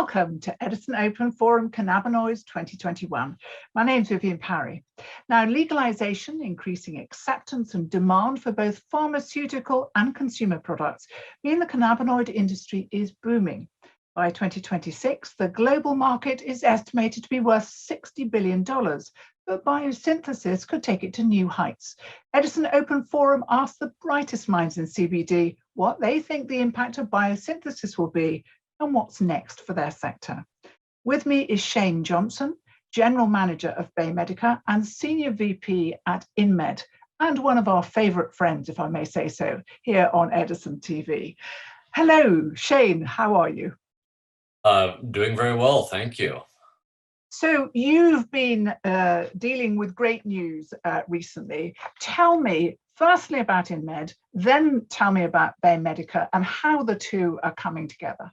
Welcome to Edison Open Forum Cannabinoids 2021. My name's Vivian Parry. Now, legalization, increasing acceptance and demand for both pharmaceutical and consumer products mean the cannabinoid industry is booming. By 2026, the global market is estimated to be worth $60 billion, but biosynthesis could take it to new heights. Edison Open Forum asked the brightest minds in CBD what they think the impact of biosynthesis will be and what's next for their sector. With me is Shane Johnson, General Manager of BayMedica and Senior VP at InMed, and one of our favorite friends, if I may say so, here on Edison TV. Hello, Shane, how are you? Doing very well, thank you. So you've been dealing with great news recently. Tell me firstly about InMed, then tell me about BayMedica and how the two are coming together.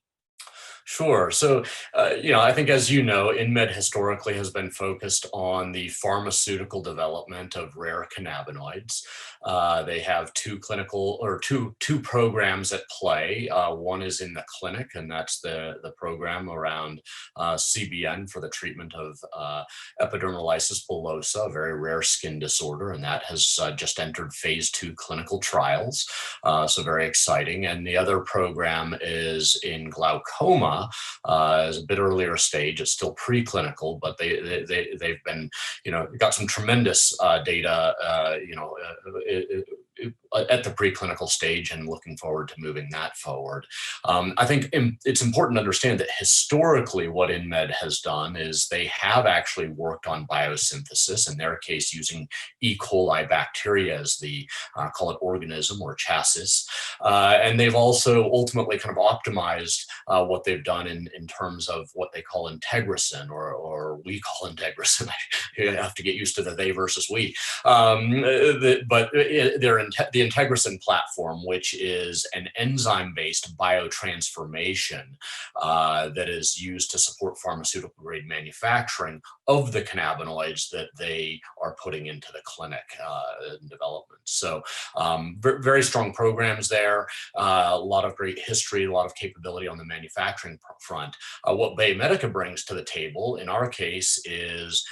Sure. So, I think, as you know, InMed historically has been focused on the pharmaceutical development of rare cannabinoids. They have two programs at play. One is in the clinic, and that's the program around CBN for the treatment of epidermolysis bullosa, a very rare skin disorder, and that has just entered phase 2 clinical trials. So very exciting. And the other program is in glaucoma. Is a bit earlier stage. It's still preclinical, but they've been, got some tremendous data, at the preclinical stage, and looking forward to moving that forward. I think it's important to understand that historically what InMed has done is they have actually worked on biosynthesis, in their case using E. coli bacteria as the, call it organism or chassis. And they've also ultimately kind of optimized what they've done in terms of what they call integrison, or we call integrison. I have to get used to the they versus we. The integrison platform, which is an enzyme-based biotransformation that is used to support pharmaceutical-grade manufacturing of the cannabinoids that they are putting into the clinic in development. So very strong programs there, a lot of great history, a lot of capability on the manufacturing front. What BayMedica brings to the table, in our case, is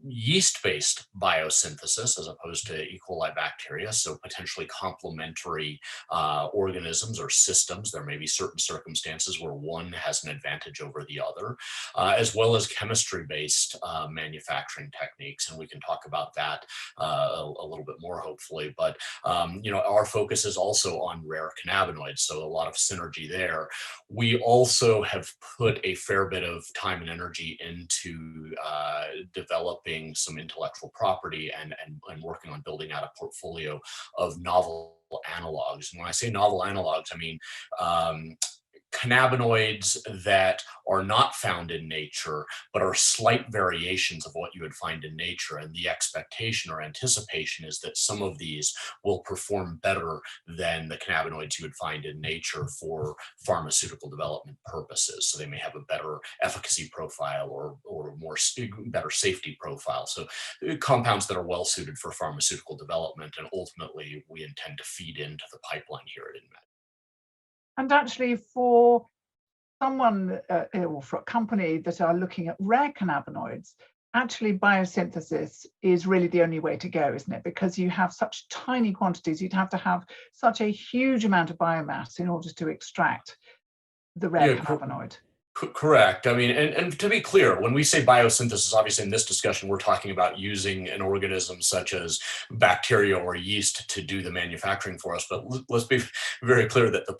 yeast-based biosynthesis as opposed to E. coli bacteria, so potentially complementary organisms or systems. There may be certain circumstances where one has an advantage over the other, as well as chemistry-based manufacturing techniques, and we can talk about that a little bit more, hopefully. But our focus is also on rare cannabinoids, so a lot of synergy there. We also have put a fair bit of time and energy into developing some intellectual property and working on building out a portfolio of novel analogs. And when I say novel analogs, I mean cannabinoids that are not found in nature, but are slight variations of what you would find in nature. And the expectation or anticipation is that some of these will perform better than the cannabinoids you would find in nature for pharmaceutical development purposes. So they may have a better efficacy profile or better safety profile. So compounds that are well suited for pharmaceutical development, and ultimately we intend to feed into the pipeline here at InMed. And actually, for someone or for a company that are looking at rare cannabinoids, actually biosynthesis is really the only way to go, isn't it? Because you have such tiny quantities, you'd have to have such a huge amount of biomass in order to extract the rare cannabinoid. Correct. I mean, and to be clear, when we say biosynthesis, obviously in this discussion, we're talking about using an organism such as bacteria or yeast to do the manufacturing for us. But let's be very clear that the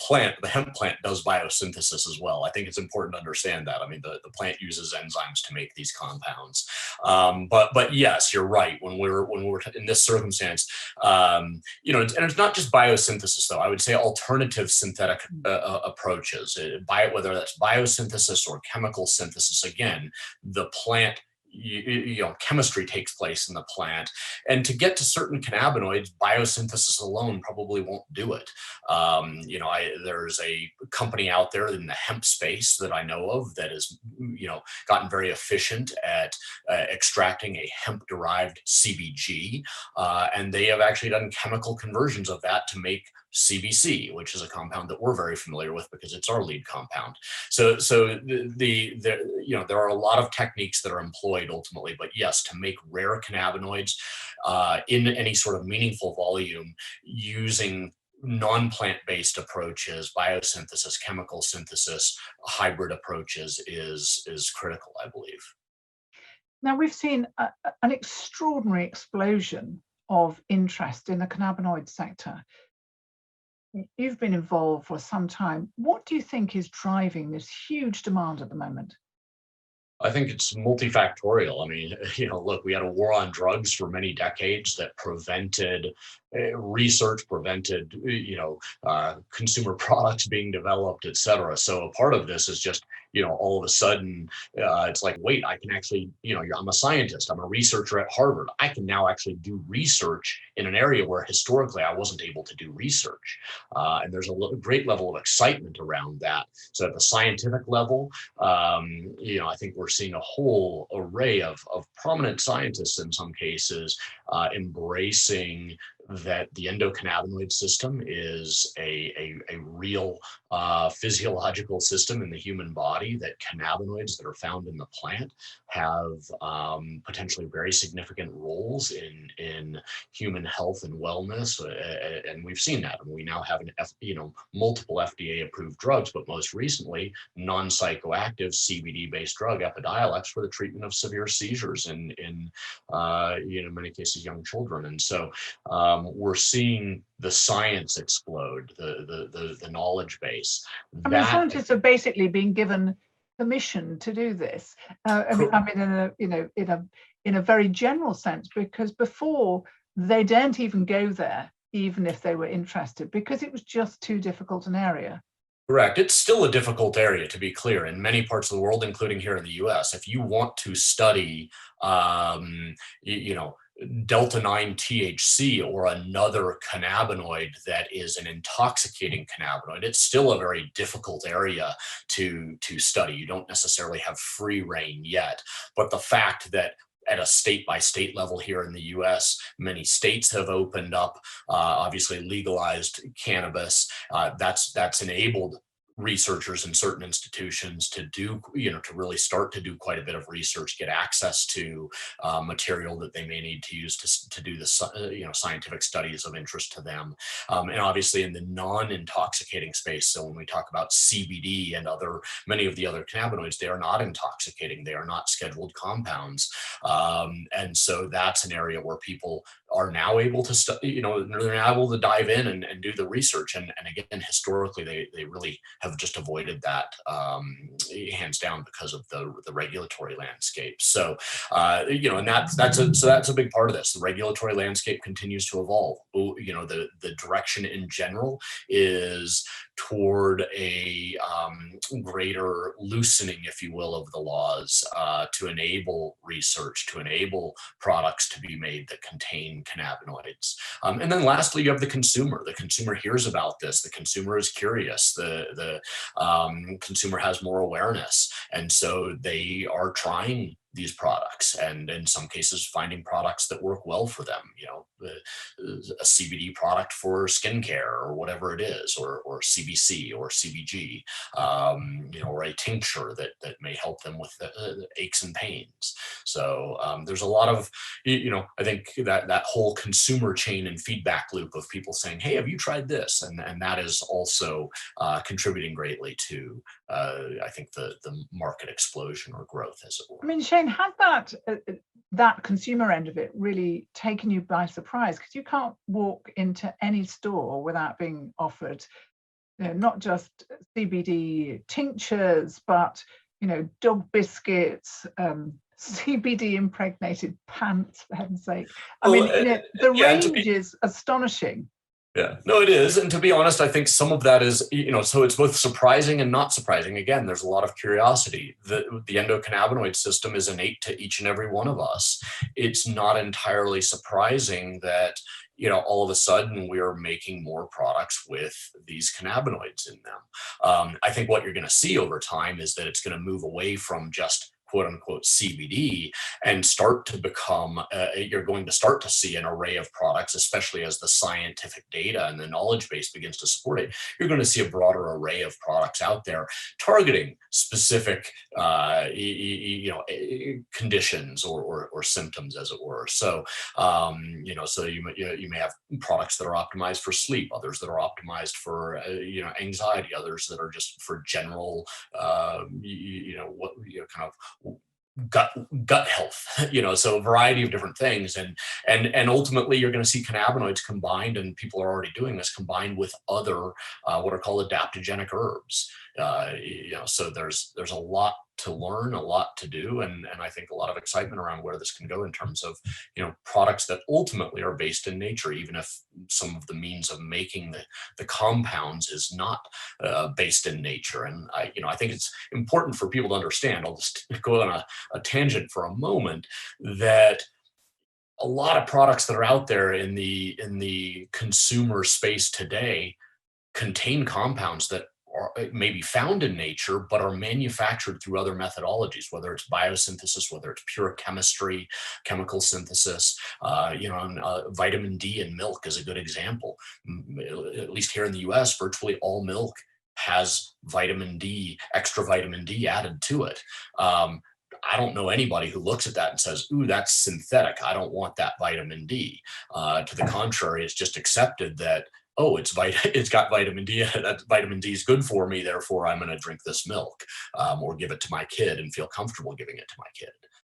hemp plant does biosynthesis as well. I think it's important to understand that. I mean, the plant uses enzymes to make these compounds. But yes, you're right. When we're in this circumstance, and it's not just biosynthesis, though. I would say alternative synthetic approaches, whether that's biosynthesis or chemical synthesis. Again, the plant chemistry takes place in the plant. And to get to certain cannabinoids, biosynthesis alone probably won't do it. There's a company out there in the hemp space that I know of that has, gotten very efficient at extracting a hemp-derived CBG, and they have actually done chemical conversions of that to make CBC, which is a compound that we're very familiar with because it's our lead compound. So there are a lot of techniques that are employed ultimately, but yes, to make rare cannabinoids in any sort of meaningful volume using non-plant-based approaches, biosynthesis, chemical synthesis, hybrid approaches is critical, I believe. Now, we've seen an extraordinary explosion of interest in the cannabinoid sector. You've been involved for some time. What do you think is driving this huge demand at the moment? I think it's multifactorial. I mean, look, we had a war on drugs for many decades that prevented research, prevented, consumer products being developed, et cetera. So a part of this is just, all of a sudden, it's like, wait, I can actually, I'm a scientist, I'm a researcher at Harvard. I can now actually do research in an area where historically I wasn't able to do research. And there's a great level of excitement around that. So at the scientific level, I think we're seeing a whole array of prominent scientists in some cases embracing that the endocannabinoid system is a real physiological system in the human body, that cannabinoids that are found in the plant have potentially very significant roles in human health and wellness. And we've seen that. And we now have multiple FDA approved drugs, but most recently, non-psychoactive CBD-based drug, Epidiolex, for the treatment of severe seizures in many cases, young children. And so we're seeing the science explode, the knowledge base. I mean, scientists are basically being given permission to do this. In a very general sense, because before they daren't even go there, even if they were interested, because it was just too difficult an area. Correct. It's still a difficult area, to be clear, in many parts of the world, including here in the US. If you want to study, Delta-9 THC or another cannabinoid that is an intoxicating cannabinoid, it's still a very difficult area to study. You don't necessarily have free reign yet, but the fact that at a state-by-state level here in the US, many states have opened up, obviously legalized cannabis. That's enabled researchers in certain institutions to do, to really start to do quite a bit of research, get access to material that they may need to use to do the, scientific studies of interest to them. And obviously in the non-intoxicating space, so when we talk about CBD and many of the other cannabinoids, they are not intoxicating, they are not scheduled compounds. And so that's an area where people are now able to study, they're now able to dive in and do the research. And again, historically, they really have just avoided that hands down because of the regulatory landscape. So, and that's a big part of this. The regulatory landscape continues to evolve. The direction in general is toward a greater loosening, if you will, of the laws to enable research, to enable products to be made that contain cannabinoids. And then lastly, you have the consumer. The consumer hears about this. The consumer is curious. The consumer has more awareness. And so they are trying these products, and in some cases finding products that work well for them, a CBD product for skincare or whatever it is, or CBC or CBG, or a tincture that may help them with the aches and pains. So there's a lot of, I think that whole consumer chain and feedback loop of people saying, hey, have you tried this? And that is also contributing greatly to, I think, the market explosion or growth, as it were. I mean, Shane, has that consumer end of it really taken you by surprise? Because you can't walk into any store without being offered, not just CBD tinctures, but dog biscuits, CBD impregnated pants, for heaven's sake. I mean, the range is astonishing. Yeah, no, it is. And to be honest, I think some of that is, so it's both surprising and not surprising. Again, there's a lot of curiosity. The endocannabinoid system is innate to each and every one of us. It's not entirely surprising that, all of a sudden we're making more products with these cannabinoids in them. I think what you're going to see over time is that it's going to move away from just quote unquote CBD and start to become, you're going to start to see an array of products, especially as the scientific data and the knowledge base begins to support it. You're going to see a broader array of products out there targeting specific, conditions or symptoms, as it were. So, so you may have products that are optimized for sleep, others that are optimized for, anxiety, others that are just for general, kind of gut health, so a variety of different things. And ultimately you're going to see cannabinoids combined, and people are already doing this, combined with other what are called adaptogenic herbs. So there's a lot to learn, a lot to do, and I think a lot of excitement around where this can go in terms of products that ultimately are based in nature, even if some of the means of making the compounds is not based in nature. And I think it's important for people to understand. I'll just go on a tangent for a moment, that a lot of products that are out there in the consumer space today contain compounds that may be found in nature, but are manufactured through other methodologies, whether it's biosynthesis, whether it's pure chemistry, chemical synthesis. Vitamin D in milk is a good example. At least here in the US, virtually all milk has vitamin D, extra vitamin D added to it. I don't know anybody who looks at that and says, ooh, that's synthetic, I don't want that vitamin D. To the contrary, it's just accepted that, oh, it's got vitamin D. That vitamin D is good for me, therefore I'm going to drink this milk, or give it to my kid and feel comfortable giving it to my kid.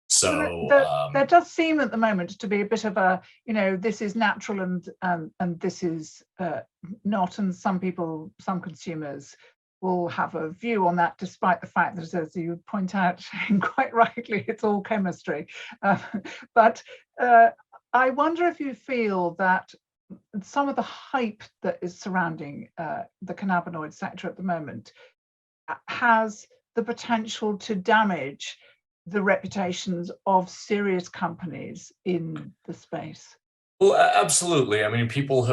So there does seem at the moment to be a bit of a, this is natural and this is not, and some consumers will have a view on that, despite the fact that, as you point out, Shane, quite rightly, it's all chemistry. But I wonder if you feel that some of the hype that is surrounding the cannabinoid sector at the moment has the potential to damage the reputations of serious companies in the space. Well, absolutely. I mean,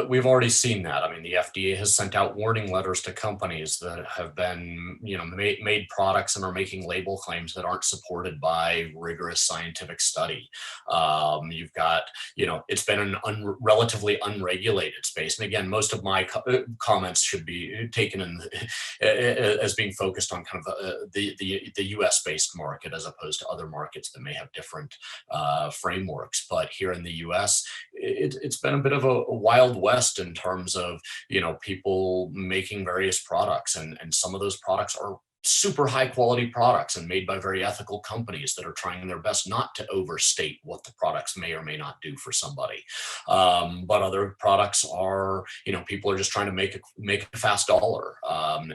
we've already seen that. I mean, the FDA has sent out warning letters to companies that have been, made products and are making label claims that aren't supported by rigorous scientific study. You've got, it's been an relatively unregulated space. And again, most of my comments should be taken as being focused on kind of the US-based market, as opposed to other markets that may have different frameworks. But here in the US, it's been a bit of a wild west in terms of, people making various products, and some of those products are super high quality products and made by very ethical companies that are trying their best not to overstate what the products may or may not do for somebody. But other products are, people are just trying to make a fast dollar,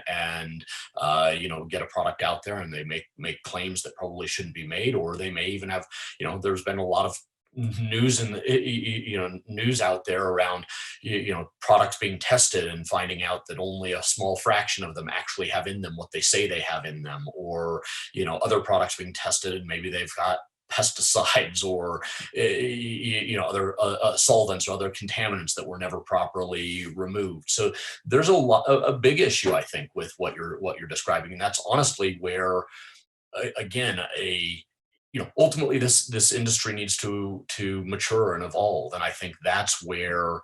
and get a product out there, and they make claims that probably shouldn't be made, or they may even have, there's been a lot of news and news out there around products being tested and finding out that only a small fraction of them actually have in them what they say they have in them, or other products being tested and maybe they've got pesticides or other solvents or other contaminants that were never properly removed. So there's a big issue, I think, with what you're describing, and that's honestly where, again, ultimately this industry needs to mature and evolve. And I think that's where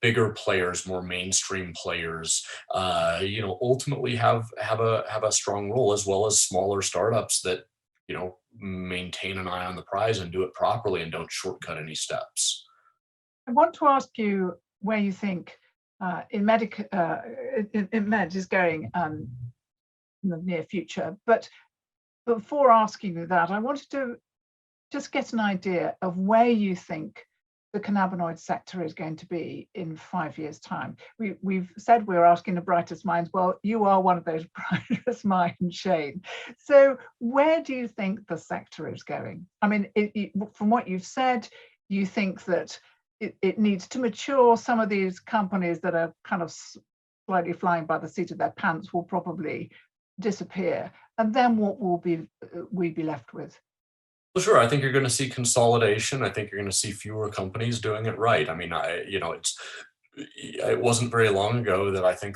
bigger players, more mainstream players, ultimately have a strong role, as well as smaller startups that, maintain an eye on the prize and do it properly and don't shortcut any steps. I want to ask you where you think InMed is going in the near future, but before asking you that, I wanted to just get an idea of where you think the cannabinoid sector is going to be in 5 years' time. We've said we're asking the brightest minds. Well, you are one of those brightest minds, Shane. So where do you think the sector is going? I mean, from what you've said, you think that it needs to mature. Some of these companies that are kind of slightly flying by the seat of their pants will probably disappear. And then what will we be left with? Well, sure. I think you're going to see consolidation. I think you're going to see fewer companies doing it right. I mean, it wasn't very long ago that I think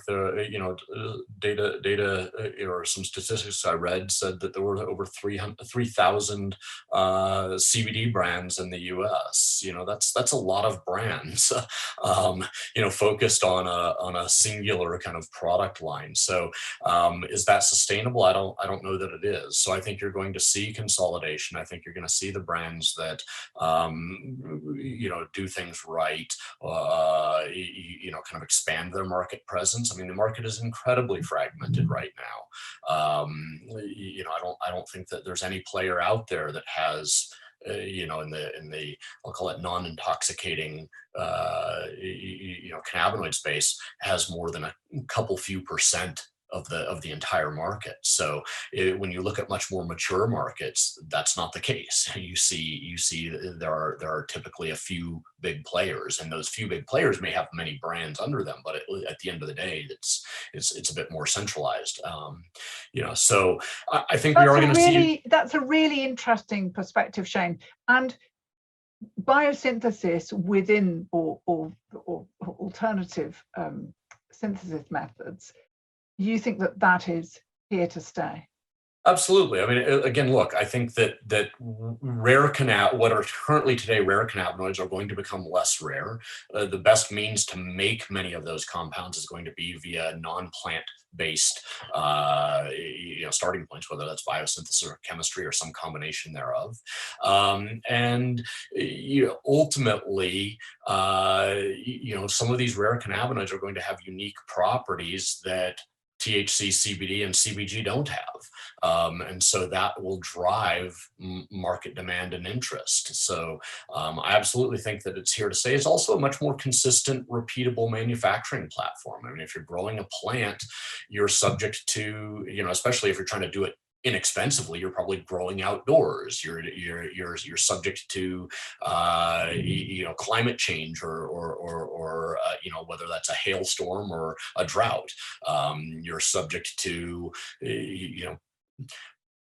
data or some statistics I read said that there were over 3,000 CBD brands in the U.S. That's a lot of brands, focused on a singular kind of product line. So is that sustainable? I don't know that it is. So I think you're going to see consolidation. I think you're going to see the brands that do things right. Kind of expand their market presence. I mean, the market is incredibly fragmented right now. I don't think that there's any player out there that has, in the I'll call it non-intoxicating, cannabinoid space, has more than a couple few percent of the entire market. So when you look at much more mature markets, that's not the case. You see there are typically a few big players, and those few big players may have many brands under them, but at the end of the day, it's a bit more centralized. So I think we are going to see. That's a really interesting perspective, Shane. And biosynthesis within or alternative synthesis methods, you think that is here to stay? Absolutely. I mean, again, look, I think that what are currently today rare cannabinoids are going to become less rare. The best means to make many of those compounds is going to be via non-plant based starting points, whether that's biosynthesis or chemistry or some combination thereof. Ultimately, some of these rare cannabinoids are going to have unique properties that THC, CBD, and CBG don't have. And so that will drive market demand and interest. So I absolutely think that it's here to stay. It's also a much more consistent, repeatable manufacturing platform. I mean, if you're growing a plant, you're subject to, especially if you're trying to do it inexpensively, you're probably growing outdoors. You're subject to climate change or whether that's a hailstorm or a drought. You're subject to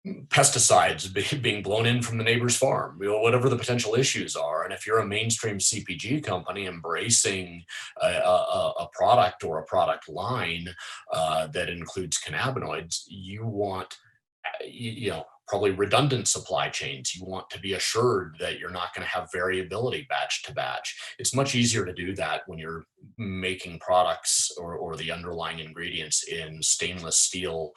pesticides being blown in from the neighbor's farm, whatever the potential issues are. And if you're a mainstream CPG company embracing a product or a product line that includes cannabinoids, you want probably redundant supply chains. You want to be assured that you're not going to have variability batch to batch. It's much easier to do that when you're making products or the underlying ingredients in stainless steel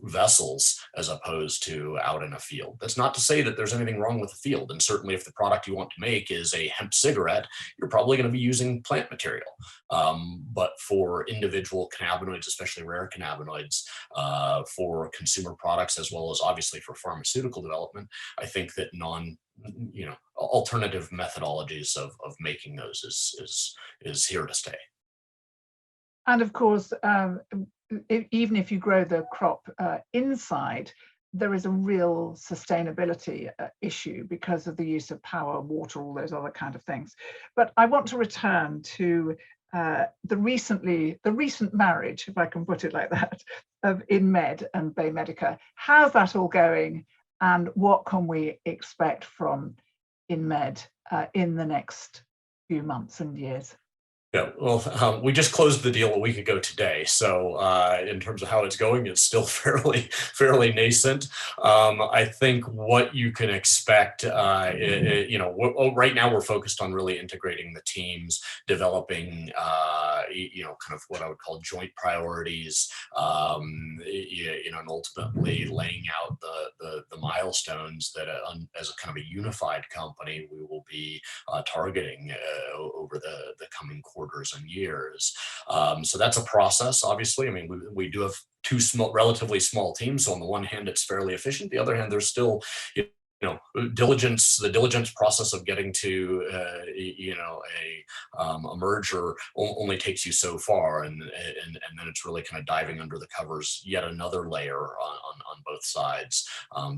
vessels as opposed to out in a field. That's not to say that there's anything wrong with the field. And certainly if the product you want to make is a hemp cigarette, you're probably going to be using plant material. But for individual cannabinoids, especially rare cannabinoids, for consumer products, as well as obviously for pharmaceutical development, I think that alternative methodologies of making those is here to stay. And of course, even if you grow the crop inside, there is a real sustainability issue because of the use of power, water, all those other kind of things. But I want to return to the recent marriage, if I can put it like that, of InMed and BayMedica. How's that all going, and what can we expect from InMed in the next few months and years? Yeah, well, we just closed the deal a week ago today, so in terms of how it's going, it's still fairly nascent. I think what you can expect, right now we're focused on really integrating the teams, developing, kind of what I would call joint priorities, and ultimately laying out the milestones that, as a kind of a unified company, we will be targeting over the coming quarters and years. So that's a process, obviously. I mean, we do have two relatively small teams. So on the one hand, it's fairly efficient. The other hand, there's still the diligence process of getting to a merger only takes you so far, and then it's really kind of diving under the covers, yet another layer on both sides,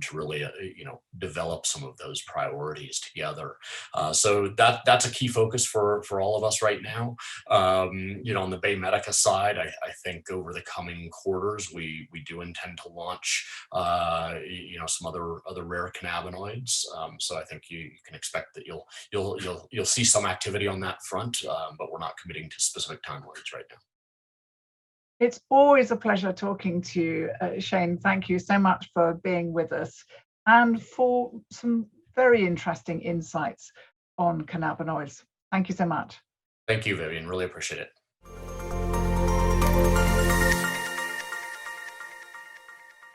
to really develop some of those priorities together. So that's a key focus for all of us right now. On the BayMedica side, I think over the coming quarters we do intend to launch some other rare cannabinoids. So I think you can expect that you'll see some activity on that front, but we're not committing to specific timelines right now. It's always a pleasure talking to you, Shane. Thank you so much for being with us and for some very interesting insights on cannabinoids. Thank you so much. Thank you, Vivian. Really appreciate it.